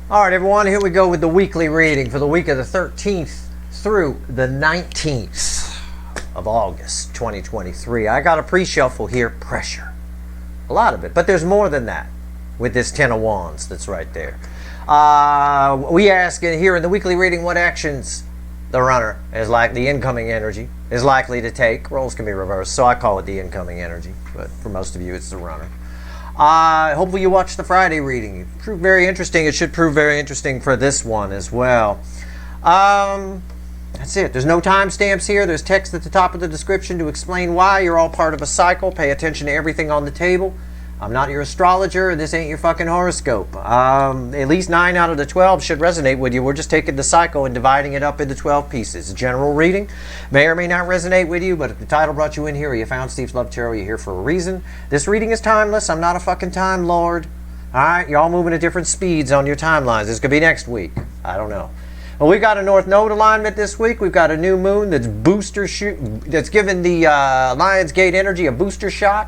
All right, everyone, here we go with the weekly reading for the week of the 13th through the 19th of August 2023. I got a pre-shuffle here, pressure. A lot of it, but there's more than that with this Ten of Wands that's right there. We ask here in the weekly reading what actions the runner is like, the incoming energy is likely to take. Roles can be reversed, so I call it the incoming energy, but for most of you, it's the runner. Hopefully you watched the Friday reading. It proved very interesting. It should prove very interesting for this one as well. That's it. There's no timestamps here. There's text at the top of the description to explain why. You're all part of a cycle. Pay attention to everything on the table. I'm not your astrologer. This ain't your fucking horoscope. At least 9 out of the 12 should resonate with you. We're just taking the cycle and dividing it up into 12 pieces. General reading may or may not resonate with you, but if the title brought you in here or you found Steve's Love Tarot, you're here for a reason. This reading is timeless. I'm not a fucking time lord. All right? You're all moving at different speeds on your timelines. This could be next week. I don't know. Well, we've got a North Node alignment this week. We've got a new moon that's that's giving the Lion's Gate energy a booster shot.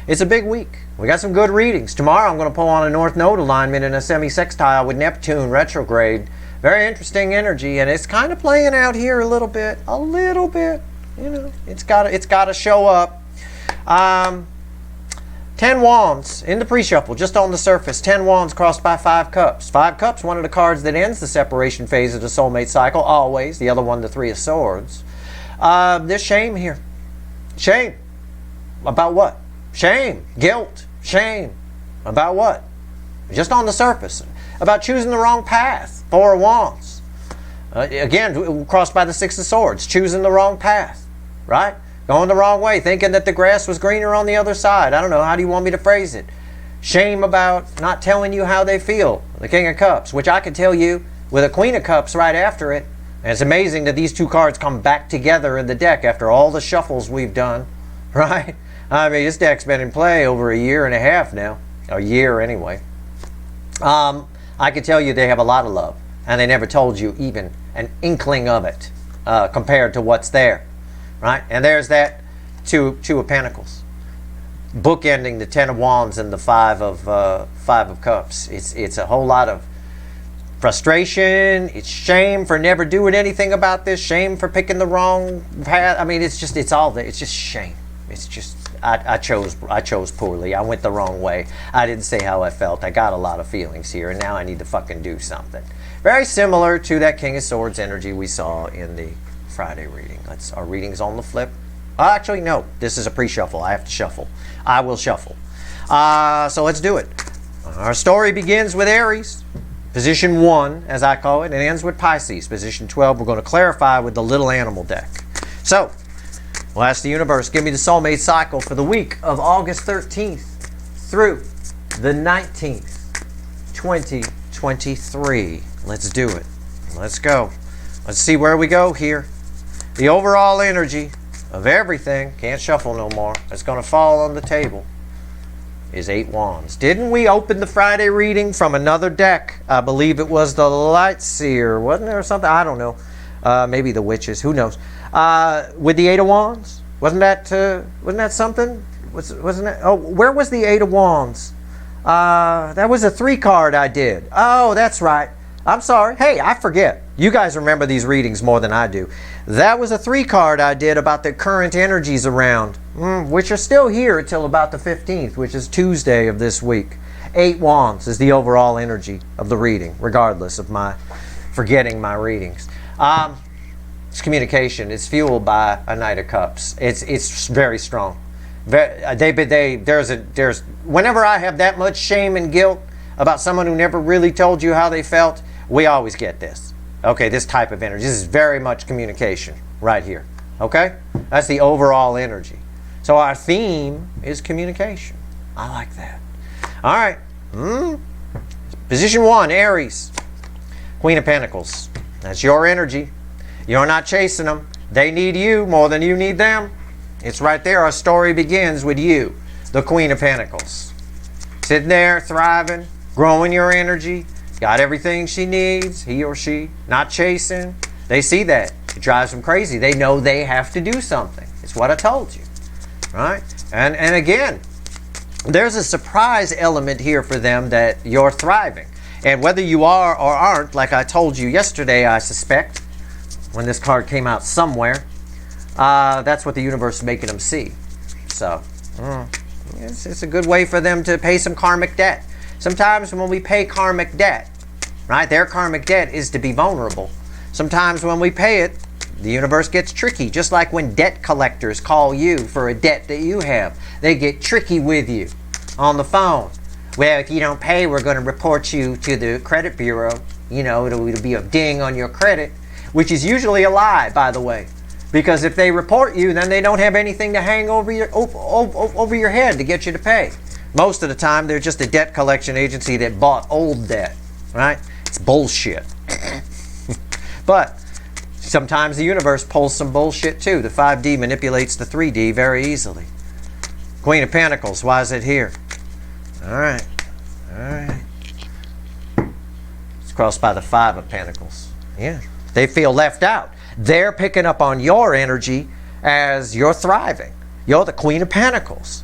It's a big week. We got some good readings. Tomorrow I'm going to pull on a North Node alignment in a semi-sextile with Neptune retrograde. Very interesting energy, and it's kind of playing out here a little bit. You know, it's got to show up. 10 Wands in the pre-shuffle, just on the surface. 10 Wands crossed by 5 Cups. 5 Cups, one of the cards that ends the separation phase of the soulmate cycle, always. The other one, the 3 of Swords. There's shame here. Shame. About what? Shame, guilt, shame. About what? Just on the surface. About choosing the wrong path. 4 of Wands. Again, crossed by the 6 of Swords. Choosing the wrong path. Right? Going the wrong way. Thinking that the grass was greener on the other side. I don't know. How do you want me to phrase it? Shame about not telling you how they feel. The King of Cups. Which I could tell you with a Queen of Cups right after it. And it's amazing that these two cards come back together in the deck after all the shuffles we've done. Right? I mean, this deck's been in play over a year and a half now. A year, anyway. I can tell you they have a lot of love. And they never told you even an inkling of it compared to what's there. Right? And there's that two of Pentacles. Bookending the 10 of Wands and the 5 of Cups. It's a whole lot of frustration. It's shame for never doing anything about this. Shame for picking the wrong path. I mean, it's all there. It's just shame. It's just... I chose poorly. I went the wrong way. I didn't say how I felt. I got a lot of feelings here, and now I need to fucking do something. Very similar to that King of Swords energy we saw in the Friday reading. Our reading's on the flip. Actually, no. This is a pre-shuffle. I have to shuffle. I will shuffle. So let's do it. Our story begins with Aries, position 1, as I call it, and ends with Pisces, position 12. We're going to clarify with the little animal deck. So, we'll ask the universe, give me the soulmate cycle for the week of August 13th through the 19th, 2023. Let's do it. Let's go. Let's see where we go here. The overall energy of everything, can't shuffle no more, that's going to fall on the table, is 8 Wands. Didn't we open the Friday reading from another deck? I believe it was the Light Seer, wasn't there, or something? I don't know. Maybe the Witches, who knows? With the 8 of Wands, wasn't that something? Wasn't that? Oh, where was the 8 of Wands? That was a 3 card I did. Oh, that's right. I'm sorry. Hey, I forget. You guys remember these readings more than I do. That was a 3 card I did about the current energies around, which are still here until about the 15th, which is Tuesday of this week. 8 Wands is the overall energy of the reading, regardless of my forgetting my readings. It's communication. It's fueled by a Knight of Cups. It's very strong. There's whenever I have that much shame and guilt about someone who never really told you how they felt, we always get this. Okay, this type of energy. This is very much communication right here. Okay? That's the overall energy. So our theme is communication. I like that. All right. Position 1, Aries. Queen of Pentacles. That's your energy. You're not chasing them. They need you more than you need them. It's right there. Our story begins with you, the Queen of Pentacles. Sitting there, thriving, growing your energy, got everything she needs, he or she, not chasing. They see that. It drives them crazy. They know they have to do something. It's what I told you. Right? And again, there's a surprise element here for them that you're thriving. And whether you are or aren't, like I told you yesterday, I suspect, when this card came out somewhere, that's what the universe is making them see. So, it's a good way for them to pay some karmic debt. Sometimes when we pay karmic debt, right, their karmic debt is to be vulnerable. Sometimes when we pay it, the universe gets tricky, just like when debt collectors call you for a debt that you have. They get tricky with you on the phone. Well, if you don't pay, we're going to report you to the credit bureau. You know, it'll be a ding on your credit, which is usually a lie, by the way. Because if they report you, then they don't have anything to hang over your head to get you to pay. Most of the time, they're just a debt collection agency that bought old debt, right? It's bullshit. But sometimes the universe pulls some bullshit too. The 5D manipulates the 3D very easily. Queen of Pentacles, why is it here? All right. It's crossed by the 5 of Pentacles. Yeah, they feel left out. They're picking up on your energy as you're thriving. You're the Queen of Pentacles.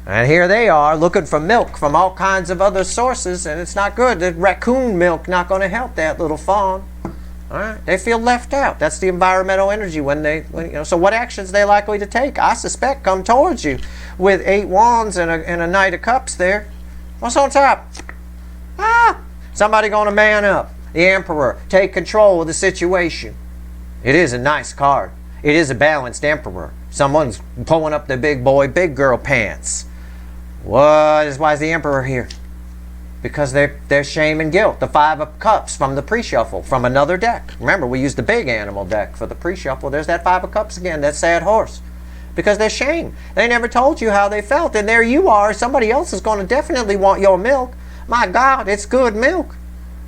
And here they are looking for milk from all kinds of other sources, and it's not good. The raccoon milk not going to help that little fawn. All right, they feel left out. That's the environmental energy so what actions they likely to take? I suspect come towards you with 8 wands and a Knight of Cups there. What's on top? Somebody going to man up. The Emperor, take control of the situation. It is a nice card. It is a balanced Emperor. Someone's pulling up the big boy, big girl pants. Why is the Emperor here? Because they're shame and guilt. The 5 of Cups from the pre-shuffle, from another deck. Remember, we used the big animal deck for the pre-shuffle. There's that 5 of Cups again, that sad horse. Because they're shame. They never told you how they felt, and there you are. Somebody else is going to definitely want your milk. My God, it's good milk.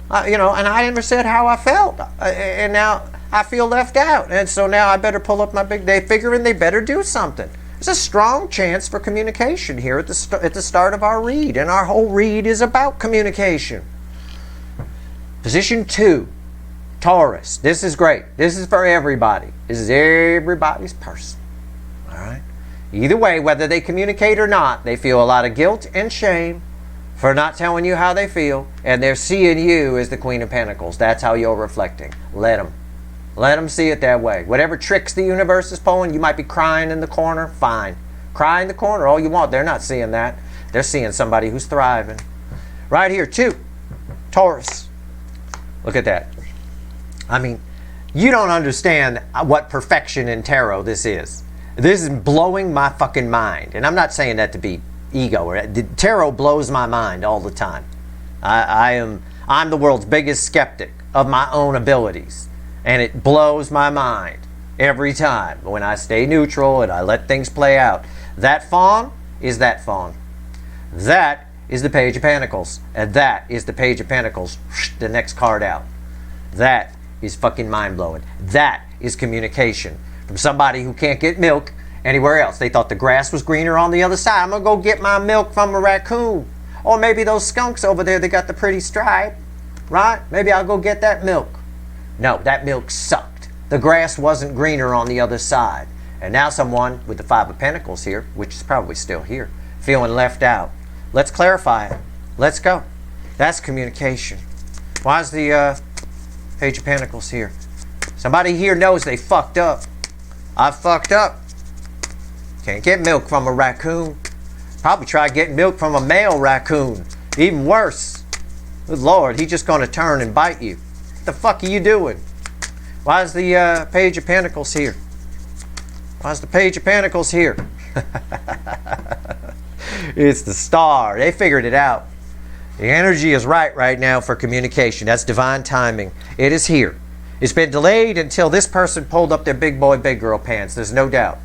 And I never said how I felt. And now I feel left out. And so now I better pull up my big day, figuring they better do something. There's a strong chance for communication here at the start of our read, and our whole read is about communication. Position 2, Taurus. This is great. This is for everybody. This is everybody's person. All right? Either way, whether they communicate or not, they feel a lot of guilt and shame for not telling you how they feel, and they're seeing you as the Queen of Pentacles. That's how you're reflecting. Let them. Let them see it that way. Whatever tricks the universe is pulling, you might be crying in the corner, fine. Cry in the corner all you want. They're not seeing that. They're seeing somebody who's thriving. Right here, 2, Taurus. Look at that. I mean, you don't understand what perfection in tarot this is. This is blowing my fucking mind. And I'm not saying that to be ego. Tarot blows my mind all the time. I'm the world's biggest skeptic of my own abilities. And it blows my mind every time when I stay neutral and I let things play out. That fawn is that fawn. That is the Page of Pentacles. And that is the Page of Pentacles. The next card out. That is fucking mind-blowing. That is communication. From somebody who can't get milk anywhere else. They thought the grass was greener on the other side. I'm going to go get my milk from a raccoon. Or maybe those skunks over there, they got the pretty stripe. Right? Maybe I'll go get that milk. No, that milk sucked. The grass wasn't greener on the other side. And now someone with the 5 of Pentacles here, which is probably still here, feeling left out. Let's clarify it. Let's go. That's communication. Why is the Page of Pentacles here? Somebody here knows they fucked up. I fucked up. Can't get milk from a raccoon. Probably try getting milk from a male raccoon. Even worse. Good Lord, he's just going to turn and bite you. What the fuck are you doing? Why is the Page of Pentacles here? Why is the Page of Pentacles here? It's the Star. They figured it out. The energy is right now for communication. That's divine timing. It is here. It's been delayed until this person pulled up their big boy, big girl pants. There's no doubt.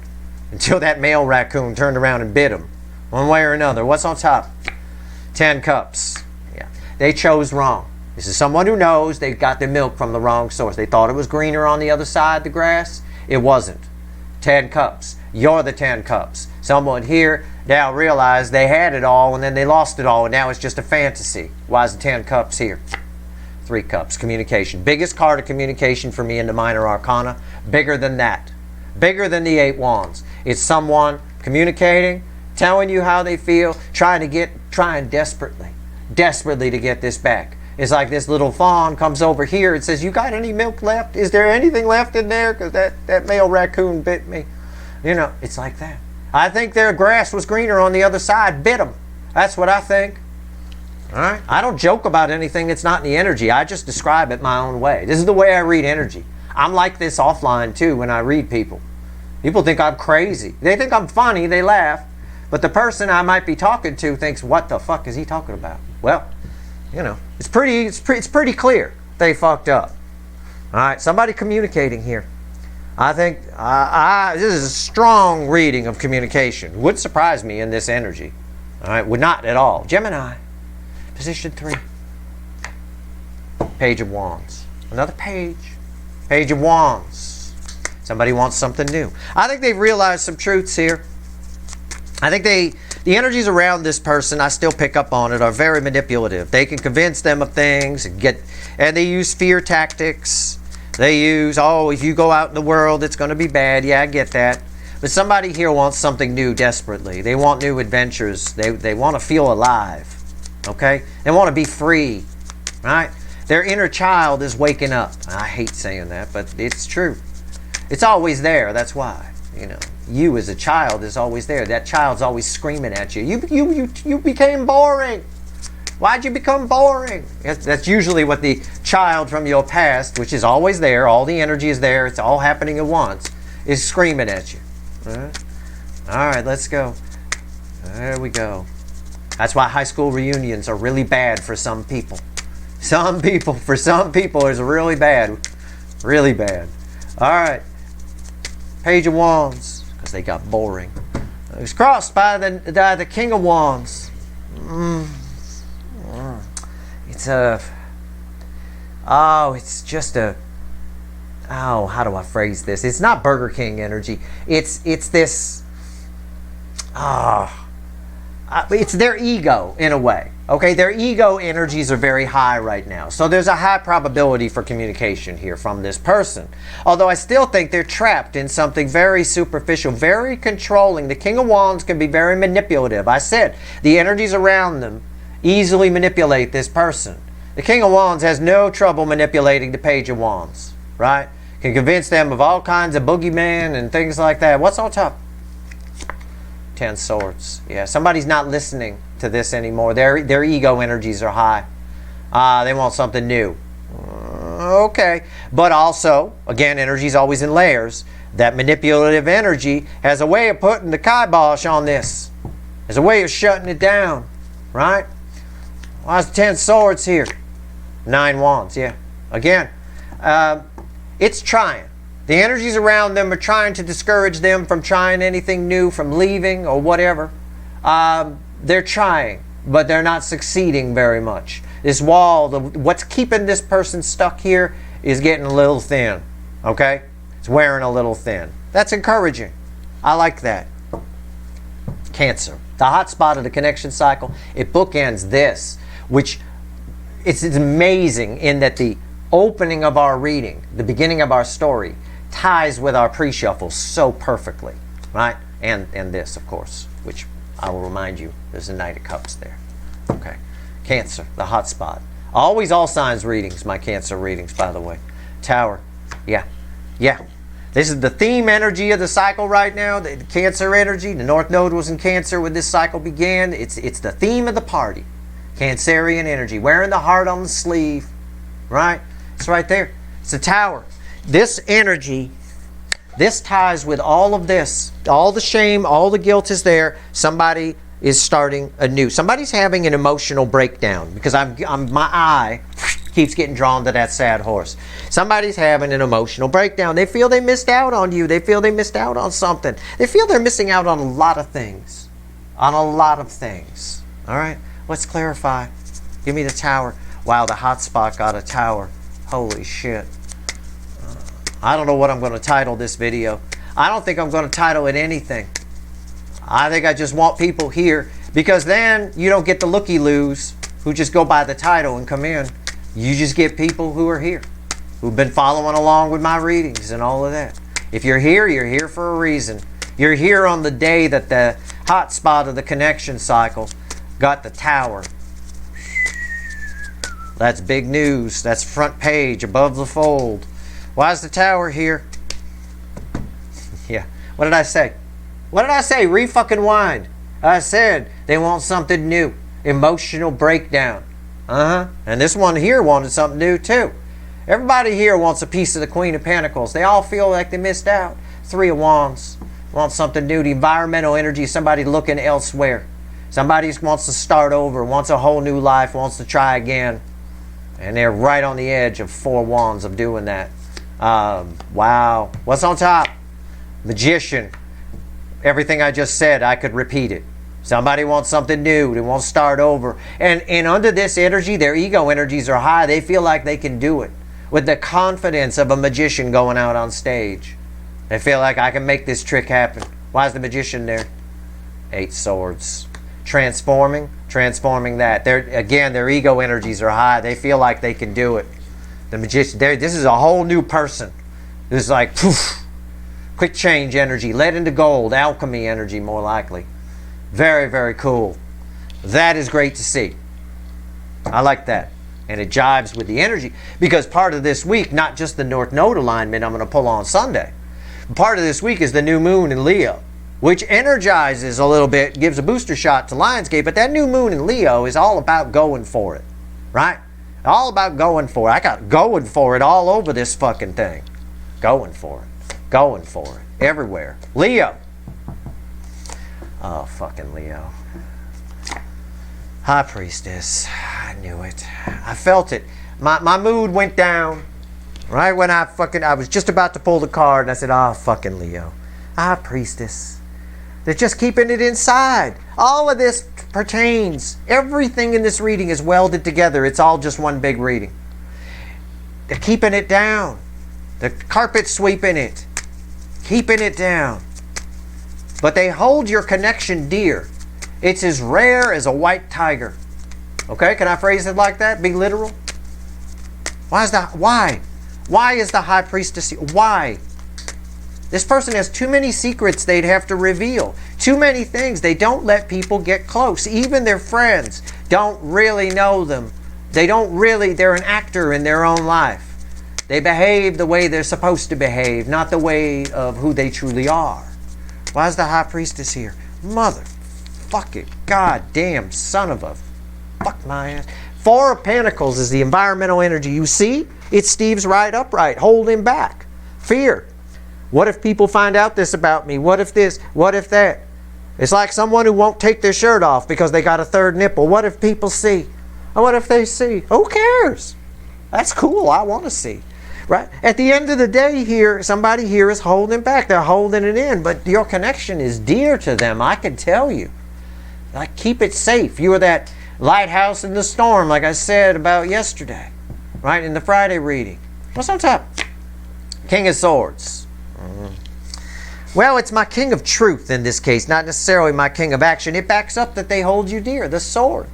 Until that male raccoon turned around and bit him. One way or another. What's on top? 10 cups. Yeah. They chose wrong. This is someone who knows they got their milk from the wrong source. They thought it was greener on the other side, the grass. It wasn't. 10 cups. You're the 10 cups. Someone here now realized they had it all and then they lost it all and now it's just a fantasy. Why is the 10 cups here? 3 cups. Communication. Biggest card of communication for me in the minor arcana. Bigger than that. Bigger than the 8 wands. It's someone communicating, telling you how they feel, trying desperately to get this back. It's like this little fawn comes over here and says, you got any milk left? Is there anything left in there? Because that male raccoon bit me. You know, it's like that. I think their grass was greener on the other side, bit them. That's what I think. All right? I don't joke about anything that's not in the energy. I just describe it my own way. This is the way I read energy. I'm like this offline too when I read people. People think I'm crazy. They think I'm funny, they laugh. But the person I might be talking to thinks, what the fuck is he talking about? Well, you know, it's pretty clear they fucked up. All right, somebody communicating here. I think this is a strong reading of communication. Would surprise me in this energy. All right, would not at all. Gemini, position 3. Page of Wands. Another page. Page of Wands. Somebody wants something new. I think they've realized some truths here. I think the energies around this person, I still pick up on it, are very manipulative. They can convince them of things and they use fear tactics. They use, oh, if you go out in the world, it's going to be bad. Yeah, I get that. But somebody here wants something new desperately. They want new adventures. They want to feel alive. Okay? They want to be free. Right? Their inner child is waking up. I hate saying that, but it's true. It's always there. That's why. You know, you as a child is always there. That child's always screaming at you. You became boring. Why'd you become boring? That's usually what the child from your past, which is always there, all the energy is there, it's all happening at once, is screaming at you. All right, let's go. There we go. That's why high school reunions are really bad for some people. For some people, it's really bad. Really bad. All right. Page of Wands, because they got boring. It was crossed by the King of Wands. It's how do I phrase this? It's not Burger King energy. It's this, it's their ego in a way. Okay, their ego energies are very high right now. So there's a high probability for communication here from this person. Although I still think they're trapped in something very superficial, very controlling. The King of Wands can be very manipulative. I said the energies around them easily manipulate this person. The King of Wands has no trouble manipulating the Page of Wands, right? Can convince them of all kinds of boogeyman and things like that. What's on top? 10 Swords. Yeah, somebody's not listening to this anymore. Their ego energies are high. They want something new. Okay. But also, again, energy is always in layers. That manipulative energy has a way of putting the kibosh on this. There's a way of shutting it down. Right? Why's the 10 Swords here? 9 Wands, yeah. Again, it's trying. The energies around them are trying to discourage them from trying anything new, from leaving or whatever. They're trying, but they're not succeeding very much. This wall, what's keeping this person stuck here is getting a little thin. Okay? It's wearing a little thin. That's encouraging. I like that. Cancer. The hot spot of the connection cycle, it bookends this, which it's amazing in that the opening of our reading, the beginning of our story, ties with our pre-shuffle so perfectly, right? And this, of course, which I will remind you, there's a Knight of Cups there. Okay. Cancer, the hot spot. Always all signs readings, my Cancer readings, by the way. Tower. Yeah. Yeah. This is the theme energy of the cycle right now, the Cancer energy. The North Node was in Cancer when this cycle began. It's the theme of the party. Cancerian energy. Wearing the heart on the sleeve. Right? It's right there. It's the Tower. This energy, this ties with all of this. All the shame, all the guilt is there. Somebody is starting anew. Somebody's having an emotional breakdown because my eye keeps getting drawn to that sad horse. Somebody's having an emotional breakdown. They feel they missed out on you. They feel they missed out on something. They feel they're missing out on a lot of things. On a lot of things. All right? Let's clarify. Give me the Tower. Wow, the hot spot got a Tower. Holy shit. I don't know what I'm going to title this video. I don't think I'm going to title it anything. I think I just want people here because then you don't get the looky-loos who just go by the title and come in. You just get people who are here, who've been following along with my readings and all of that. If you're here for a reason. You're here on the day that the hot spot of the connection cycle got the Tower. That's big news. That's front page, above the fold. Why is the Tower here? Yeah. What did I say? What did I say? Re-fucking-wind. I said they want something new. Emotional breakdown. And this one here wanted something new too. Everybody here wants a piece of the Queen of Pentacles. They all feel like they missed out. Three of Wands. Want something new. The environmental energy, somebody looking elsewhere. Somebody wants to start over, wants a whole new life, wants to try again. And they're right on the edge of Four Wands of doing that. Wow. What's on top? Magician. Everything I just said, I could repeat it. Somebody wants something new. They want to start over. And under this energy, their ego energies are high. They feel like they can do it. With the confidence of a magician going out on stage. They feel like I can make this trick happen. Why is the magician there? 8 swords. Transforming that. Again, their ego energies are high. They feel like they can do it. The magician, this is a whole new person. This is like, poof, quick change energy, lead into gold, alchemy energy more likely. Very, very cool. That is great to see. I like that. And it jives with the energy. Because part of this week, not just the North Node alignment I'm going to pull on Sunday. Part of this week is the new moon in Leo, which energizes a little bit, gives a booster shot to Lionsgate. But that new moon in Leo is all about going for it. Right? All about going for it. I got going for it all over this fucking thing. Going for it. Going for it. Everywhere. Leo. Oh, fucking Leo. High Priestess. I knew it. I felt it. My mood went down. Right when I was just about to pull the card and I said, oh, fucking Leo. High Priestess. They're just keeping it inside. All of this pertains. Everything in this reading is welded together. It's all just one big reading. They're keeping it down. The carpet sweeping it. Keeping it down. But they hold your connection dear. It's as rare as a white tiger. Okay, can I phrase it like that? Be literal? Why is that? Why? Why is the High Priestess? Why? This person has too many secrets they'd have to reveal. Too many things. They don't let people get close. Even their friends don't really know them. They're an actor in their own life. They behave the way they're supposed to behave, not the way of who they truly are. Why is the High Priestess here? Motherfucking goddamn son of a fuck my ass. 4 of Pentacles is the environmental energy. You see? It's Steve's right upright, holding back. Fear. What if people find out this about me? What if this? What if that? It's like someone who won't take their shirt off because they got a third nipple. What if people see? What if they see? Who cares? That's cool. I want to see. Right? At the end of the day here, somebody here is holding back. They're holding it in. But your connection is dear to them. I can tell you. Like, keep it safe. You are that lighthouse in the storm, like I said about yesterday. Right? In the Friday reading. What's on top? King of Swords. Well, it's my King of Truth in this case, not necessarily my King of Action. It backs up that they hold you dear, the sword.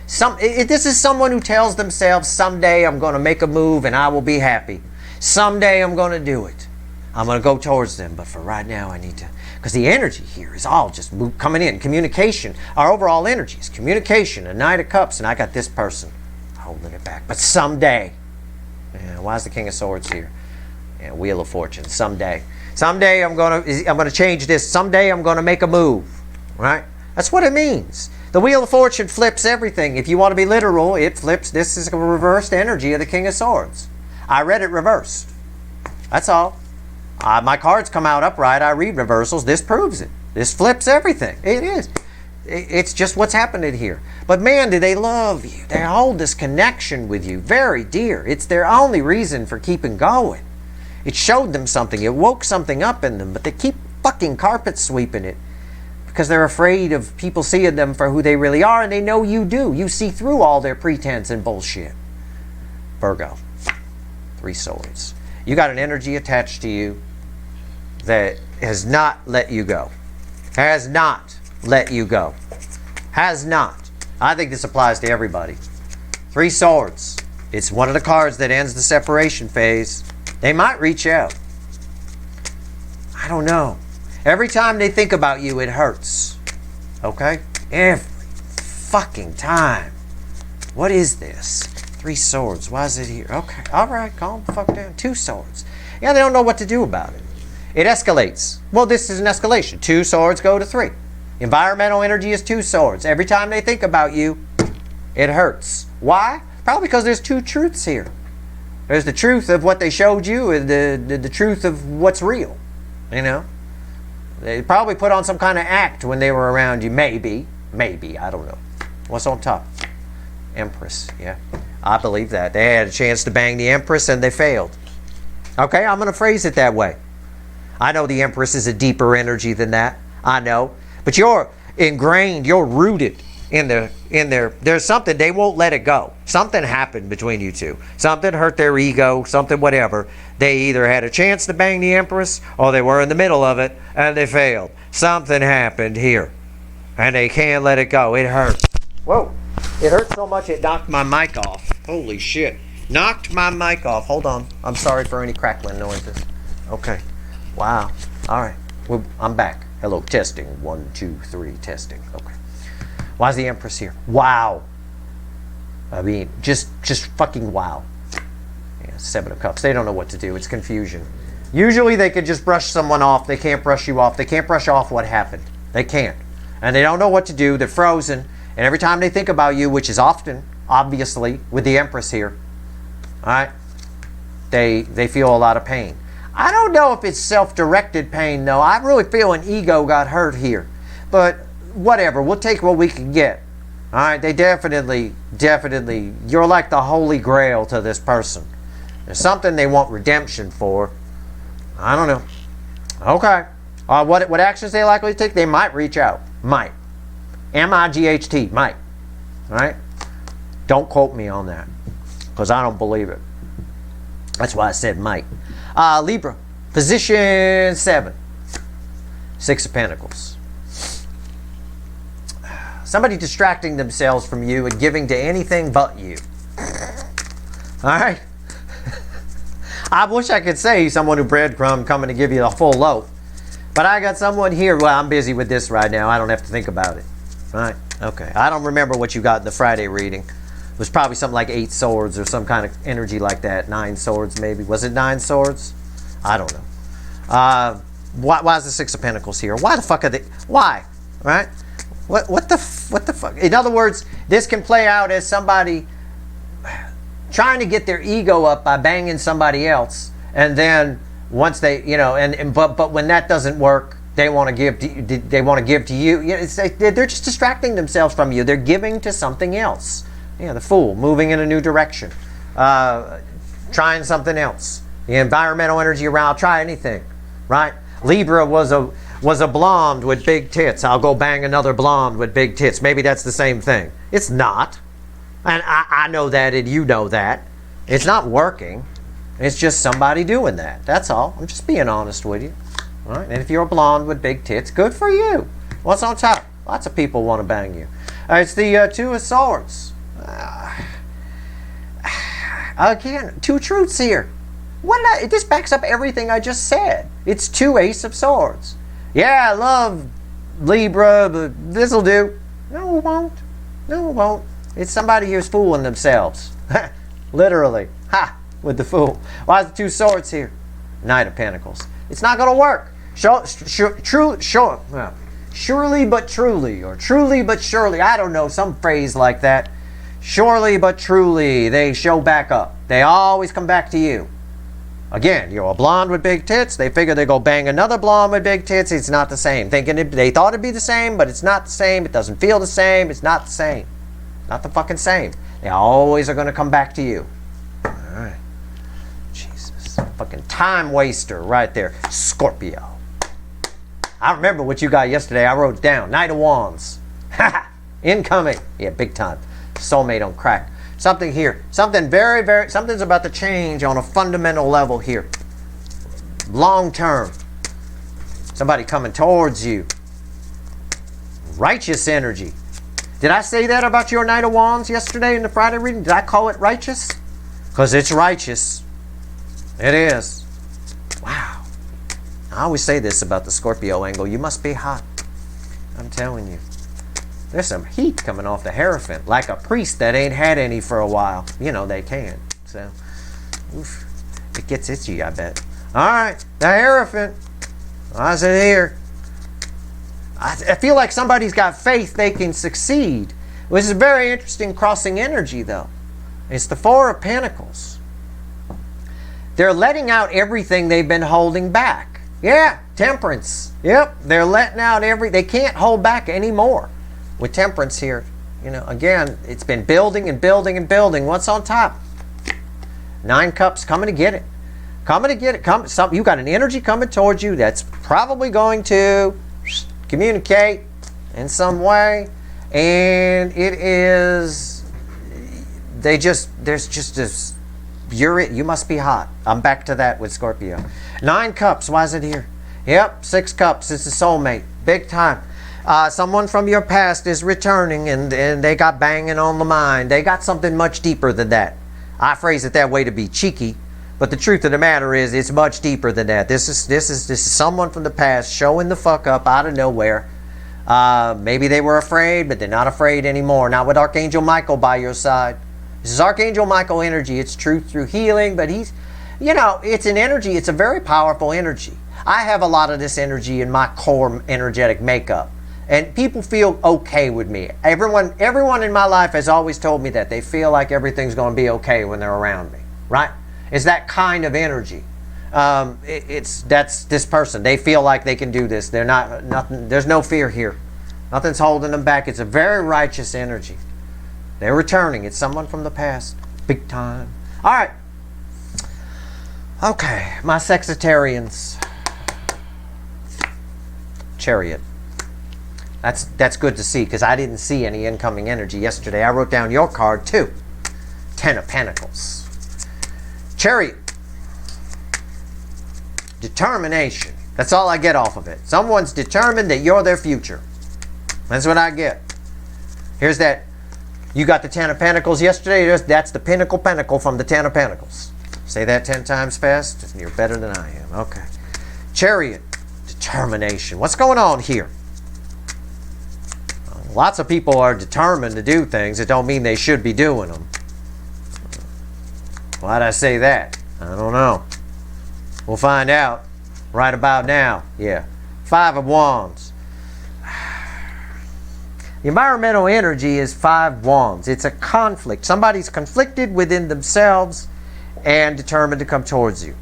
This is someone who tells themselves, someday I'm going to make a move and I will be happy. Someday I'm going to do it. I'm going to go towards them, but for right now I need to, because the energy here is all just coming in. Communication, our overall energy is communication, a Knight of Cups, and I got this person holding it back. But someday, why is the King of Swords here? Wheel of Fortune, someday. Someday I'm going to change this. Someday I'm going to make a move. Right? That's what it means. The Wheel of Fortune flips everything. If you want to be literal, it flips. This is a reversed energy of the King of Swords. I read it reversed. That's all. My cards come out upright. I read reversals. This proves it. This flips everything. It is. It's just what's happening here. But man, do they love you. They hold this connection with you very dear. It's their only reason for keeping going. It showed them something. It woke something up in them. But they keep fucking carpet sweeping it. Because they're afraid of people seeing them for who they really are. And they know you do. You see through all their pretense and bullshit. Virgo. 3 swords. You got an energy attached to you that has not let you go. Has not let you go. Has not. I think this applies to everybody. 3 swords. It's one of the cards that ends the separation phase. They might reach out. I don't know. Every time they think about you, it hurts. Okay? Every fucking time. What is this? 3 swords. Why is it here? Okay. All right. Calm the fuck down. 2 swords. Yeah, they don't know what to do about it. It escalates. Well, this is an escalation. 2 swords go to 3. Environmental energy is 2 swords. Every time they think about you, it hurts. Why? Probably because there's 2 truths here. There's the truth of what they showed you and the truth of what's real. You know? They probably put on some kind of act when they were around you. Maybe. Maybe. I don't know. What's on top? Empress. Yeah. I believe that. They had a chance to bang the Empress and they failed. Okay? I'm going to phrase it that way. I know the Empress is a deeper energy than that. I know. But you're ingrained. You're rooted in their. There's something. They won't let it go. Something happened between you two. Something hurt their ego. Something whatever. They either had a chance to bang the Empress or they were in the middle of it and they failed. Something happened here. And they can't let it go. It hurt. Whoa. It hurt so much it knocked my mic off. Holy shit. Knocked my mic off. Hold on. I'm sorry for any crackling noises. Okay. Wow. All right. Well, I'm back. Hello. Testing. 1, 2, 3. Testing. Okay. Why is the Empress here? Wow. I mean, just fucking wow. Yeah, 7 of Cups. They don't know what to do. It's confusion. Usually they could just brush someone off. They can't brush you off. They can't brush off what happened. They can't. And they don't know what to do. They're frozen. And every time they think about you, which is often, obviously, with the Empress here, all right, they feel a lot of pain. I don't know if it's self-directed pain, though. I really feel an ego got hurt here. But whatever. We'll take what we can get. All right? They definitely, you're like the holy grail to this person. There's something they want redemption for. I don't know. Okay. What actions they likely to take? They might reach out. Might. M-I-G-H-T. Might. All right? Don't quote me on that. Because I don't believe it. That's why I said might. Libra. Position 7. 6 of Pentacles. Somebody distracting themselves from you and giving to anything but you. All right? I wish I could say someone who breadcrumb coming to give you a full loaf. But I got someone here. Well, I'm busy with this right now. I don't have to think about it. All right? Okay. I don't remember what you got in the Friday reading. It was probably something like 8 swords or some kind of energy like that. 9 swords maybe. Was it 9 swords? I don't know. Why is the 6 of Pentacles here? Why the fuck are they? Why? Right? What the fuck? In other words, this can play out as somebody trying to get their ego up by banging somebody else, and then once they, but when that doesn't work, they want to give to you. They're just distracting themselves from you. They're giving to something else. Yeah, the Fool, moving in a new direction, trying something else. The environmental energy around, I'll try anything, right? Libra was a blonde with big tits. I'll go bang another blonde with big tits. Maybe that's the same thing. It's not. And I know that and you know that. It's not working. It's just somebody doing that. That's all. I'm just being honest with you. All right? And if you're a blonde with big tits, good for you. What's on top? Lots of people want to bang you. It's the 2 of Swords. Again, 2 truths here. This backs up everything I just said. It's 2 Ace of Swords. Yeah, I love Libra, but this'll do. No, it won't. No, it won't. It's somebody who's fooling themselves. Literally. Ha! With the Fool. Why is the 2 swords here? Knight of Pentacles. It's not going to work. Surely but truly, or truly but surely. I don't know, some phrase like that. Surely but truly, they show back up. They always come back to you. Again, you're a blonde with big tits. They figure they go bang another blonde with big tits. It's not the same. They thought it'd be the same, but it's not the same. It doesn't feel the same. It's not the same. Not the fucking same. They always are going to come back to you. All right. Jesus. Fucking time waster right there. Scorpio. I remember what you got yesterday. I wrote it down. Knight of Wands. Incoming. Yeah, big time. Soulmate on crack. Something here. Something very, very... Something's about to change on a fundamental level here. Long term. Somebody coming towards you. Righteous energy. Did I say that about your Knight of Wands yesterday in the Friday reading? Did I call it righteous? Because it's righteous. It is. Wow. I always say this about the Scorpio angle. You must be hot. I'm telling you. There's some heat coming off the Hierophant, like a priest that ain't had any for a while. You know, they can. So, oof, it gets itchy, I bet. All right, the Hierophant. Why is it here? I feel like somebody's got faith they can succeed. Which is a very interesting crossing energy, though. It's the Four of Pentacles. They're letting out everything they've been holding back. Yeah, Temperance. Yep, they're letting out they can't hold back anymore. With Temperance here, you know, again, it's been building and building and building. What's on top? 9 Cups coming to get it. Coming to get it. You got an energy coming towards you that's probably going to communicate in some way. And it is, there's just this, you must be hot. I'm back to that with Scorpio. 9 Cups, why is it here? Yep, 6 Cups, it's a soulmate, big time. Someone from your past is returning and they got banging on the mind. They got something much deeper than that. I phrase it that way to be cheeky, but the truth of the matter is it's much deeper than that. This is someone from the past showing the fuck up out of nowhere. Maybe they were afraid, but they're not afraid anymore. Not with Archangel Michael by your side. This is Archangel Michael energy. It's truth through healing, but he's, you know, it's an energy. It's a very powerful energy. I have a lot of this energy in my core energetic makeup. And people feel okay with me. Everyone in my life has always told me that. They feel like everything's going to be okay when they're around me. Right? It's that kind of energy. That's this person. They feel like they can do this. They're not nothing. There's no fear here. Nothing's holding them back. It's a very righteous energy. They're returning. It's someone from the past. Big time. All right. Okay, my Sagittarians. Chariot. That's good to see because I didn't see any incoming energy yesterday. I wrote down your card too. 10 of Pentacles. Chariot. Determination. That's all I get off of it. Someone's determined that you're their future. That's what I get. Here's that. You got the 10 of Pentacles yesterday. That's the pinnacle pentacle from the 10 of Pentacles. Say that 10 times fast. You're better than I am. Okay. Chariot. Determination. What's going on here? Lots of people are determined to do things. It don't mean they should be doing them. Why'd I say that? I don't know. We'll find out right about now. Yeah. 5 of Wands. The environmental energy is 5 Wands. It's a conflict. Somebody's conflicted within themselves and determined to come towards you.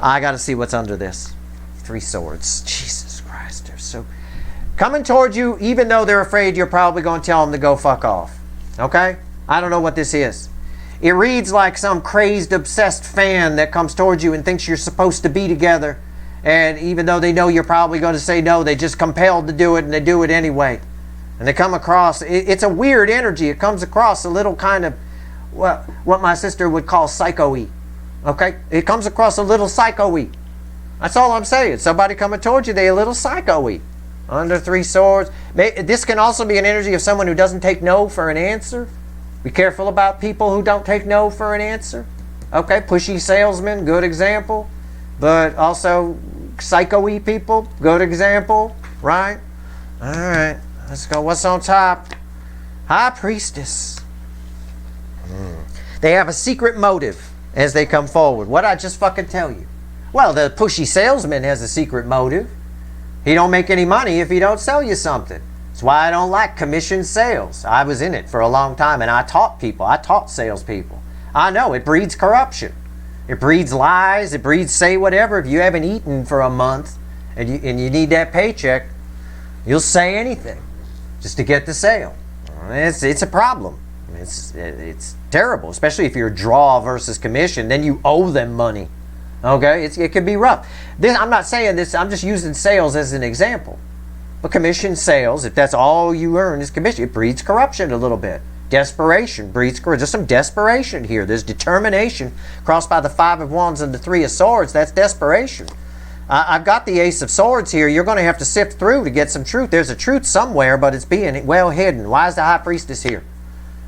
I got to see what's under this. 3 Swords. Jesus Christ. They're so... Coming towards you, even though they're afraid, you're probably going to tell them to go fuck off. Okay? I don't know what this is. It reads like some crazed, obsessed fan that comes towards you and thinks you're supposed to be together. And even though they know you're probably going to say no, they just compelled to do it and they do it anyway. And they come across, it's a weird energy. It comes across a little kind of what my sister would call psycho-y. Okay? It comes across a little psycho-y. That's all I'm saying. Somebody coming towards you, they're a little psycho-y. Under 3 Swords. This can also be an energy of someone who doesn't take no for an answer. Be careful about people who don't take no for an answer. Okay, pushy salesmen, good example. But also psycho-y people, good example. Right? Alright, let's go. What's on top? High Priestess. They have a secret motive as they come forward. What'd I just fucking tell you? Well, the pushy salesman has a secret motive. He don't make any money if he don't sell you something. That's why I don't like commission sales. I was in it for a long time and I taught people. I taught salespeople. I know it breeds corruption. It breeds lies. It breeds say whatever. If you haven't eaten for a month and you need that paycheck, you'll say anything just to get the sale. It's a problem. It's terrible, especially if you're draw versus commission. Then you owe them money. Okay, it can be rough. I'm not saying this, I'm just using sales as an example. But commission sales, if that's all you earn is commission, it breeds corruption a little bit. Desperation breeds corruption. There's some desperation here. There's determination crossed by the 5 of Wands and the 3 of Swords. That's desperation. I've got the Ace of Swords here. You're going to have to sift through to get some truth. There's a truth somewhere, but it's being well hidden. Why is the High Priestess here?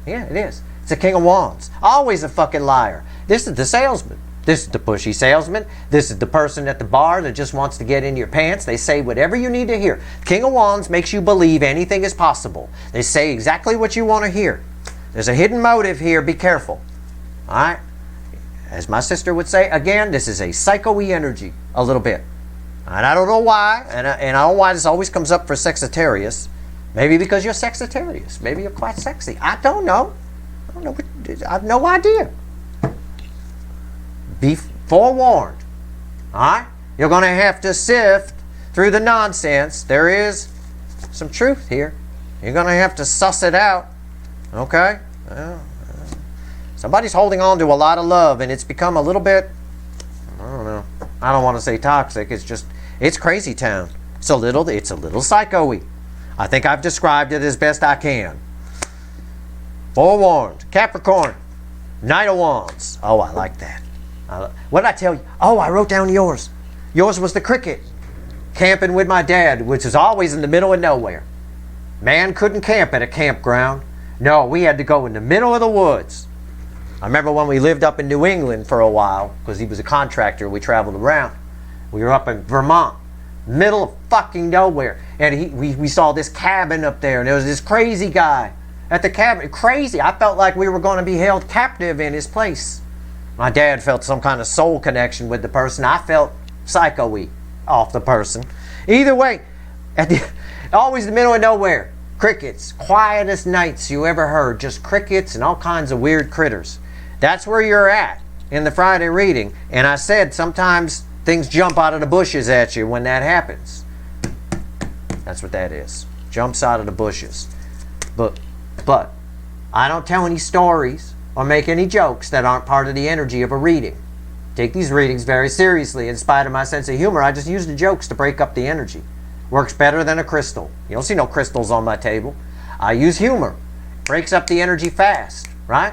Yeah, it is. It's the King of Wands. Always a fucking liar. This is the salesman. This is the pushy salesman. This is the person at the bar that just wants to get in your pants. They say whatever you need to hear. King of Wands makes you believe anything is possible. They say exactly what you want to hear. There's a hidden motive here. Be careful. All right? As my sister would say, again, this is a psycho-y energy a little bit. And I don't know why. And I don't know why this always comes up for Sagittarius. Maybe because you're Sagittarius. Maybe you're quite sexy. I don't know. I have no idea. Be forewarned. All right? You're going to have to sift through the nonsense. There is some truth here. You're going to have to suss it out. Okay? Somebody's holding on to a lot of love, and it's become a little bit, I don't know. I don't want to say toxic. It's just, it's crazy town. It's a little psycho-y. I think I've described it as best I can. Forewarned. Capricorn. Knight of Wands. Oh, I like that. What did I tell you? Oh, I wrote down yours. Yours was the cricket. Camping with my dad, which is always in the middle of nowhere. Man couldn't camp at a campground. No, we had to go in the middle of the woods. I remember when we lived up in New England for a while, because he was a contractor, we traveled around. We were up in Vermont, middle of fucking nowhere. And we saw this cabin up there, and there was this crazy guy at the cabin. Crazy. I felt like we were going to be held captive in his place. My dad felt some kind of soul connection with the person. I felt psycho-y off the person. Either way, always in the middle of nowhere. Crickets. Quietest nights you ever heard. Just crickets and all kinds of weird critters. That's where you're at in the Friday reading. And I said sometimes things jump out of the bushes at you when that happens. That's what that is. Jumps out of the bushes. But I don't tell any stories or make any jokes that aren't part of the energy of a reading. Take these readings very seriously. In spite of my sense of humor, I just use the jokes to break up the energy. Works better than a crystal. You don't see no crystals on my table. I use humor. Breaks up the energy fast, right?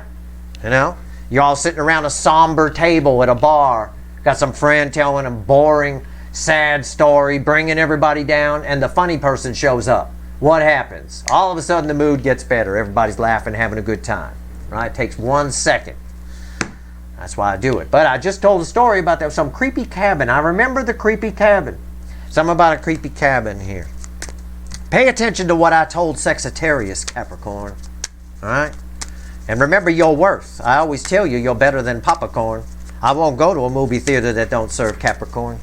You know? You're all sitting around a somber table at a bar. Got some friend telling a boring, sad story, bringing everybody down, and the funny person shows up. What happens? All of a sudden the mood gets better. Everybody's laughing, having a good time. Right? It takes 1 second. That's why I do it. But I just told a story about that some creepy cabin. I remember the creepy cabin. Something about a creepy cabin here. Pay attention to what I told Sagittarius, Capricorn. All right? And remember your worth. I always tell you you're better than Popcorn. I won't go to a movie theater that don't serve Capricorn.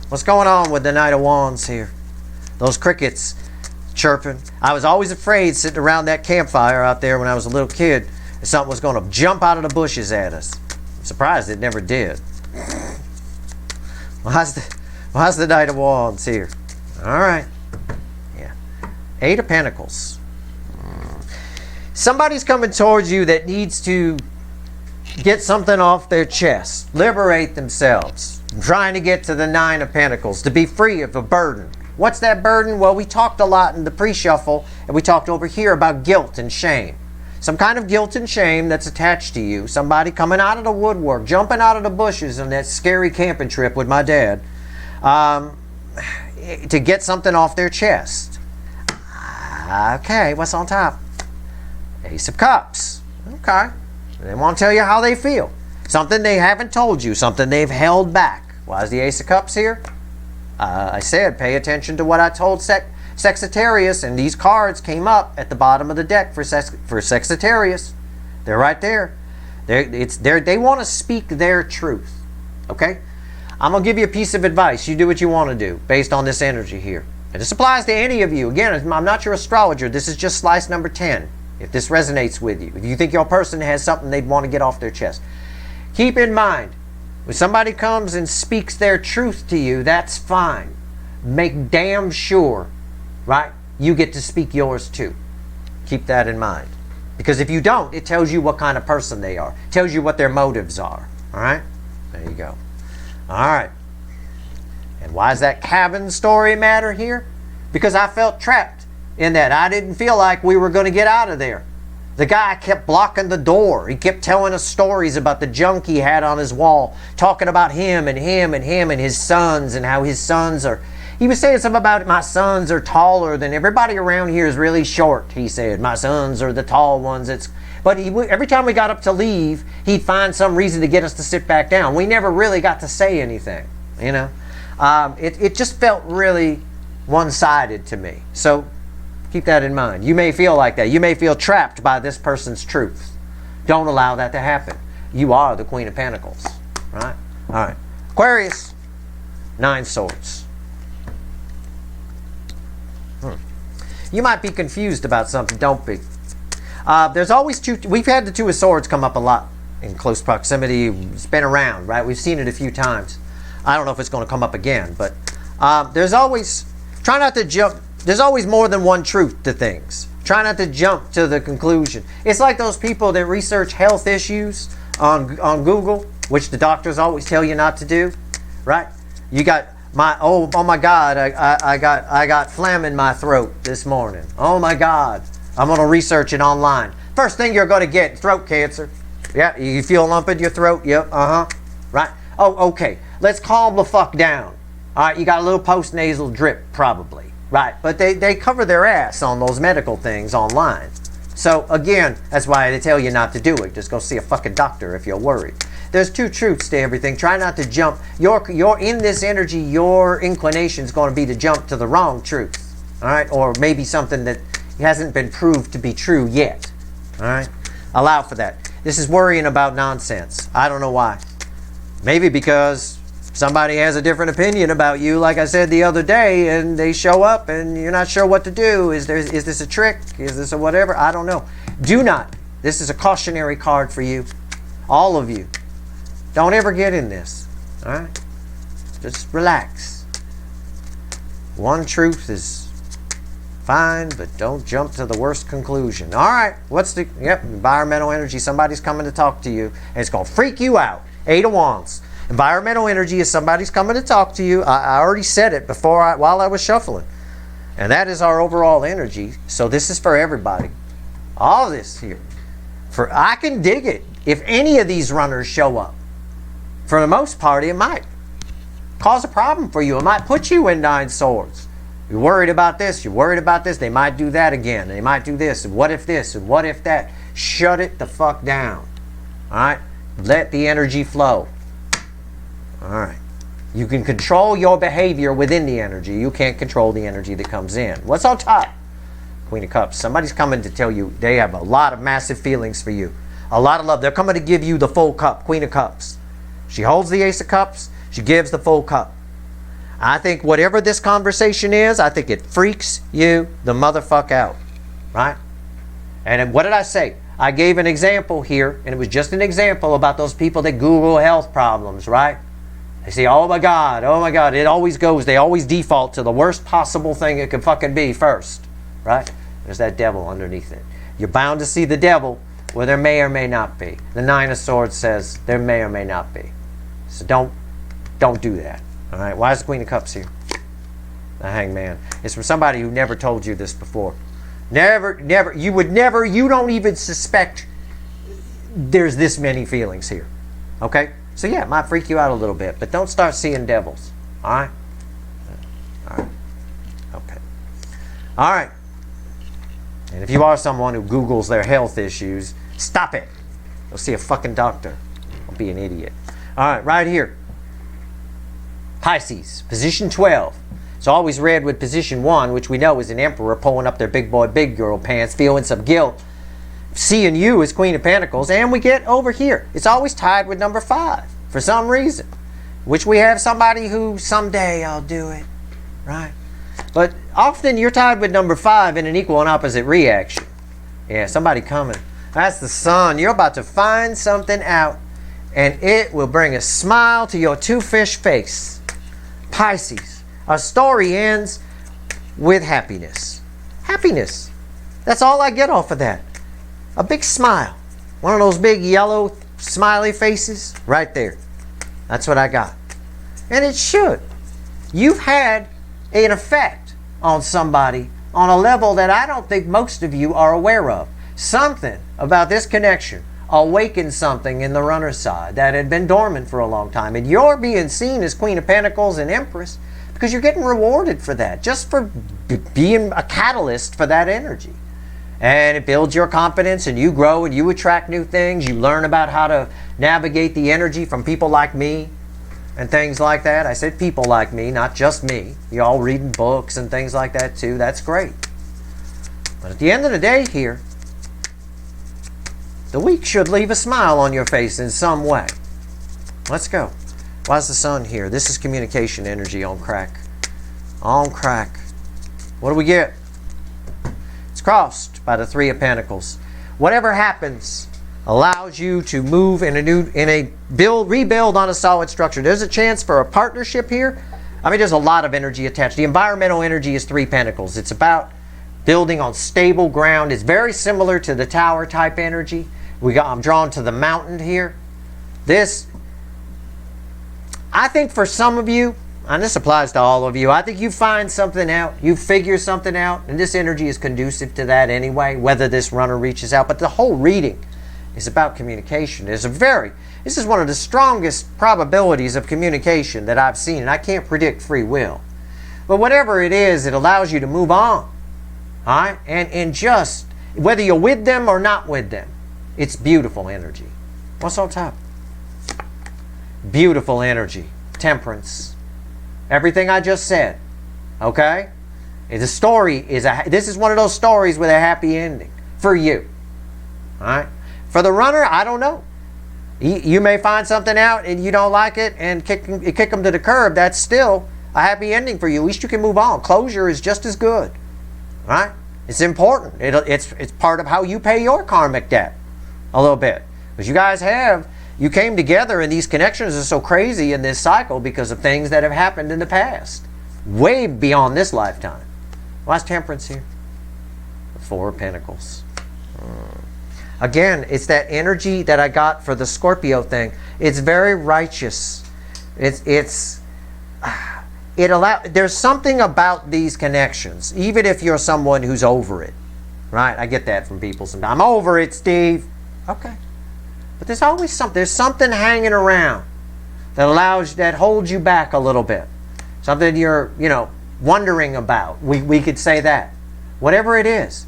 What's going on with the Knight of Wands here? Those crickets chirping. I was always afraid sitting around that campfire out there when I was a little kid that something was going to jump out of the bushes at us. I'm surprised it never did. Why's the Knight of Wands here? All right. Yeah. 8 of Pentacles. Somebody's coming towards you that needs to get something off their chest. Liberate themselves. I'm trying to get to the 9 of Pentacles. To be free of a burden. What's that burden? Well, we talked a lot in the pre-shuffle, and we talked over here about guilt and shame. Some kind of guilt and shame that's attached to you. Somebody coming out of the woodwork, jumping out of the bushes on that scary camping trip with my dad, to get something off their chest. Okay, what's on top? Ace of Cups. Okay. They want to tell you how they feel. Something they haven't told you, something they've held back. Why is the Ace of Cups here? I said pay attention to what I told Sagittarius, and these cards came up at the bottom of the deck for Sagittarius. They're right there. They want to speak their truth. Okay? I'm going to give you a piece of advice. You do what you want to do based on this energy here. And this applies to any of you. Again, I'm not your astrologer. This is just slice number 10. If this resonates with you. If you think your person has something they'd want to get off their chest. Keep in mind, when somebody comes and speaks their truth to you, that's fine. Make damn sure, right, you get to speak yours too. Keep that in mind. Because if you don't, it tells you what kind of person they are. It tells you what their motives are. All right? There you go. All right. And why does that cabin story matter here? Because I felt trapped in that. I didn't feel like we were going to get out of there. The guy kept blocking the door. He kept telling us stories about the junk he had on his wall, talking about him and his sons and how his sons are... He was saying something about my sons are taller than everybody around here is really short, he said. My sons are the tall ones. But every time we got up to leave, he'd find some reason to get us to sit back down. We never really got to say anything, you know. It just felt really one-sided to me. So keep that in mind. You may feel like that. You may feel trapped by this person's truth. Don't allow that to happen. You are the Queen of Pentacles, right? All right. Aquarius, 9 swords. You might be confused about something. Don't be. There's always two. We've had the 2 of swords come up a lot in close proximity. It's been around, right? We've seen it a few times. I don't know if it's going to come up again, but there's always, try not to jump. There's always more than one truth to things. Try not to jump to the conclusion. It's like those people that research health issues on Google, which the doctors always tell you not to do, right? You got oh my God, I got phlegm in my throat this morning. Oh my God, I'm going to research it online. First thing you're going to get, throat cancer. Yeah, you feel a lump in your throat? Yep, right? Oh, okay, let's calm the fuck down. All right, you got a little post-nasal drip probably. Right, but they cover their ass on those medical things online. So again, that's why they tell you not to do it. Just go see a fucking doctor if you're worried. There's 2 truths to everything. Try not to jump. You're in this energy, your inclination is going to be to jump to the wrong truth. All right, or maybe something that hasn't been proved to be true yet. All right, allow for that. This is worrying about nonsense. I don't know why. Maybe because somebody has a different opinion about you, like I said the other day, and they show up and you're not sure what to do. Is this a trick? Is this a whatever? I don't know. Do not. This is a cautionary card for you. All of you. Don't ever get in this. All right? Just relax. One truth is fine, but don't jump to the worst conclusion. All right. What's the... Yep, environmental energy. Somebody's coming to talk to you, and it's going to freak you out. 8 of Wands. Environmental energy is somebody's coming to talk to you. I already said it before while I was shuffling. And that is our overall energy. So this is for everybody. All this here. I can dig it. If any of these runners show up, for the most part, it might cause a problem for you. It might put you in 9 swords. You're worried about this. You're worried about this. They might do that again. They might do this. And what if this? And what if that? Shut it the fuck down. All right? Let the energy flow. All right. You can control your behavior within the energy. You can't control the energy that comes in. What's on top? Queen of Cups. Somebody's coming to tell you they have a lot of massive feelings for you. A lot of love. They're coming to give you the full cup. Queen of Cups. She holds the Ace of Cups. She gives the full cup. I think whatever this conversation is, I think it freaks you the motherfuck out. Right? And what did I say? I gave an example here, and it was just an example about those people that Google health problems, right? They say, oh my God, it always goes, they always default to the worst possible thing it could fucking be first, right? There's that devil underneath it. You're bound to see the devil where there may or may not be. The 9 of Swords says there may or may not be. So don't do that, all right? Why is the Queen of Cups here? The Hangman. It's from somebody who never told you this before. Never, you don't even suspect there's this many feelings here, okay? So yeah, it might freak you out a little bit, but don't start seeing devils. All right? All right. Okay. All right. And if you are someone who Googles their health issues, stop it. Go see a fucking doctor. Don't be an idiot. All right, right here. Pisces, position 12. It's always read with position 1, which we know is an emperor pulling up their big boy, big girl pants, feeling some guilt. Seeing you as Queen of Pentacles, and we get over here. It's always tied with number 5 for some reason, which we have somebody who someday I'll do it, right? But often you're tied with number 5 in an equal and opposite reaction. Yeah, somebody coming. That's the Sun. You're about to find something out, and it will bring a smile to your 2-fish face. Pisces. Our story ends with happiness. Happiness. That's all I get off of that. A big smile. One of those big yellow smiley faces right there. That's what I got. And it should. You've had an effect on somebody on a level that I don't think most of you are aware of. Something about this connection awakened something in the runner's side that had been dormant for a long time. And you're being seen as Queen of Pentacles and Empress because you're getting rewarded for that, just for being a catalyst for that energy. And it builds your confidence, and you grow, and you attract new things. You learn about how to navigate the energy from people like me and things like that. I said people like me, not just me. You all reading books and things like that too. That's great. But at the end of the day here, the week should leave a smile on your face in some way. Let's go. Why's the sun here? This is communication energy on crack. On crack. What do we get? It's crossed by the Three of Pentacles. Whatever happens allows you to move rebuild on a solid structure. There's a chance for a partnership here. I mean, there's a lot of energy attached. The environmental energy is Three Pentacles. It's about building on stable ground. It's very similar to the tower type energy. I'm drawn to the mountain here. I think for some of you, and this applies to all of you, I think you find something out, you figure something out, and this energy is conducive to that anyway, whether this runner reaches out. But the whole reading is about communication. This is one of the strongest probabilities of communication that I've seen, and I can't predict free will. But whatever it is, it allows you to move on. All right? And just, whether you're with them or not with them, it's beautiful energy. What's on top? Beautiful energy. Temperance. Everything I just said. Okay? The story this is one of those stories with a happy ending. For you. Alright? For the runner, I don't know. You may find something out and you don't like it and kick them to the curb. That's still a happy ending for you. At least you can move on. Closure is just as good. Right? It's important. It's part of how you pay your karmic debt. A little bit. Because you came together, and these connections are so crazy in this cycle because of things that have happened in the past. Way beyond this lifetime. Why's Temperance here? The Four of Pentacles. Again, it's that energy that I got for the Scorpio thing. It's very righteous. There's something about these connections, even if you're someone who's over it. Right? I get that from people sometimes. I'm over it, Steve. Okay. But there's always something. There's something hanging around that holds you back a little bit. Something you're, wondering about. We could say that. Whatever it is.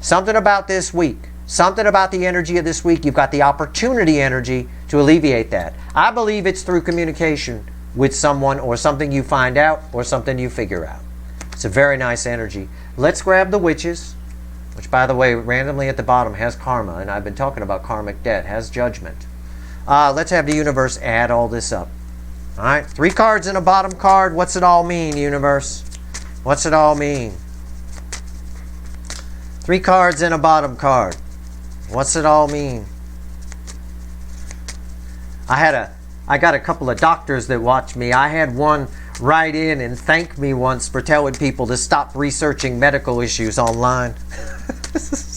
Something about this week. Something about the energy of this week. You've got the opportunity energy to alleviate that. I believe it's through communication with someone, or something you find out, or something you figure out. It's a very nice energy. Let's grab the Witches, which, by the way, randomly at the bottom has karma, and I've been talking about karmic debt, has judgment. Let's have the universe add all this up. All right, 3 cards in a bottom card. What's it all mean, universe? What's it all mean? 3 cards in a bottom card. What's it all mean? I got a couple of doctors that watch me. I had one write in and thank me once for telling people to stop researching medical issues online.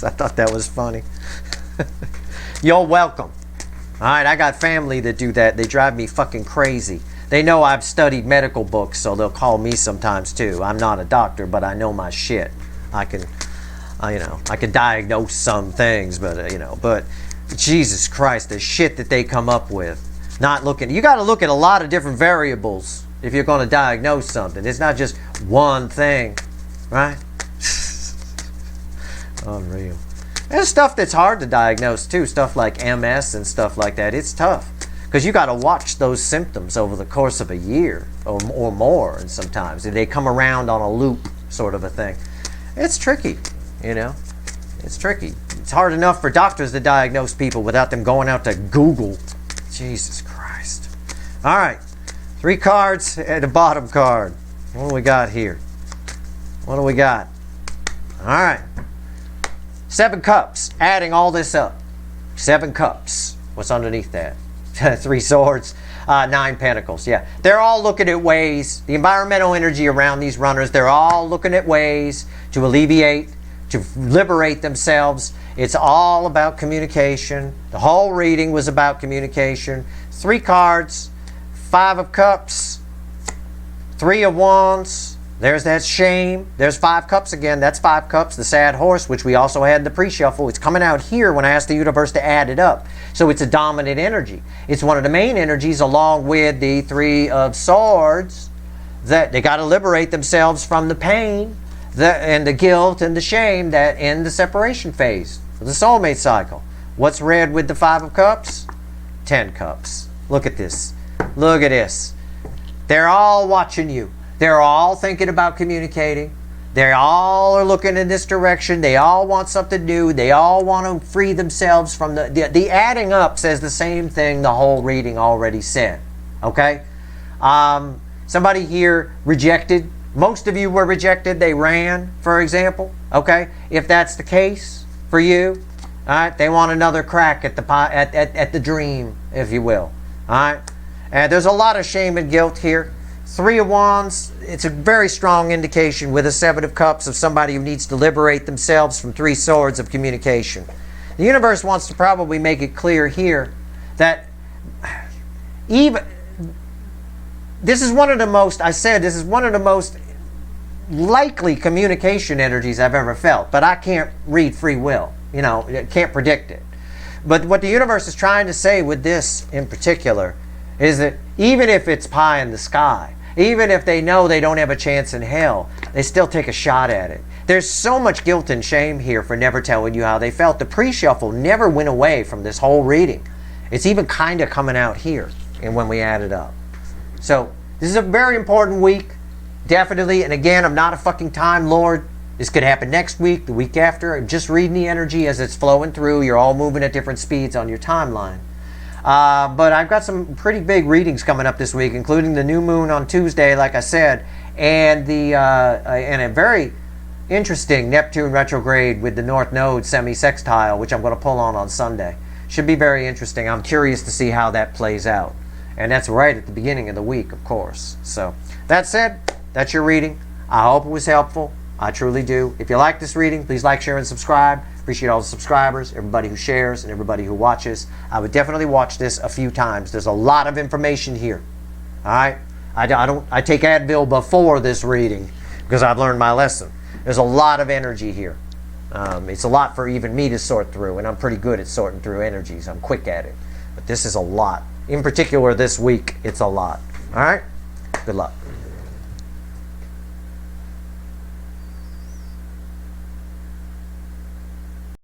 I thought that was funny. You're welcome. Alright, I got family that do that. They drive me fucking crazy. They know I've studied medical books, so they'll call me sometimes too. I'm not a doctor, but I know my shit. I can diagnose some things, but Jesus Christ, the shit that they come up with. You got to look at a lot of different variables if you're going to diagnose something. It's not just one thing, right? Unreal. There's stuff that's hard to diagnose too, stuff like MS and stuff like that. It's tough because you got to watch those symptoms over the course of a year or more, and sometimes they come around on a loop, sort of a thing. It's tricky, It's tricky. It's hard enough for doctors to diagnose people without them going out to Google. Jesus Christ. All right. 3 cards and a bottom card. What do we got here? What do we got? All right. 7 cups. Adding all this up. 7 cups. What's underneath that? 3 swords. 9 pentacles. Yeah. They're all looking at ways. The environmental energy around these runners, they're all looking at ways to alleviate, to liberate themselves. It's all about communication. The whole reading was about communication. 3 cards, 5 of cups, 3 of wands. There's that shame. There's 5 cups again. That's 5 cups, the sad horse, which we also had in the pre-shuffle. It's coming out here when I asked the universe to add it up. So it's a dominant energy. It's one of the main energies, along with the 3 of swords, that they got to liberate themselves from the pain and the guilt and the shame that end the separation phase of the soulmate cycle. What's red with the 5 of Cups? 10 Cups. Look at this. Look at this. They're all watching you. They're all thinking about communicating. They all are looking in this direction. They all want something new. They all want to free themselves from the adding up says the same thing the whole reading already said. Okay? Somebody here rejected. Most of you were rejected. They ran, for example. Okay? If that's the case for you, all right, they want another crack at the dream, if you will. All right? And there's a lot of shame and guilt here. 3 of Wands, it's a very strong indication with a 7 of Cups of somebody who needs to liberate themselves from 3 swords of communication. The universe wants to probably make it clear here that even this is one of the most, I said, this is one of the most likely communication energies I've ever felt, but I can't read free will. You know, can't predict it. But what the universe is trying to say with this in particular is that even if it's pie in the sky, even if they know they don't have a chance in hell, they still take a shot at it. There's so much guilt and shame here for never telling you how they felt. The pre-shuffle never went away from this whole reading. It's even kind of coming out here and when we add it up. So this is a very important week, definitely. And again, I'm not a fucking time lord. This could happen next week, the week after. I'm just reading the energy as it's flowing through. You're all moving at different speeds on your timeline. But I've got some pretty big readings coming up this week, including the new moon on Tuesday, like I said, and and a very interesting Neptune retrograde with the North Node semi-sextile, which I'm going to pull on Sunday. Should be very interesting. I'm curious to see how that plays out. And that's right at the beginning of the week, of course. So, that said, that's your reading. I hope it was helpful. I truly do. If you like this reading, please like, share, and subscribe. Appreciate all the subscribers, everybody who shares, and everybody who watches. I would definitely watch this a few times. There's a lot of information here. All right? I take Advil before this reading because I've learned my lesson. There's a lot of energy here. It's a lot for even me to sort through, and I'm pretty good at sorting through energies. I'm quick at it. But this is a lot. In particular, this week, it's a lot. All right? Good luck.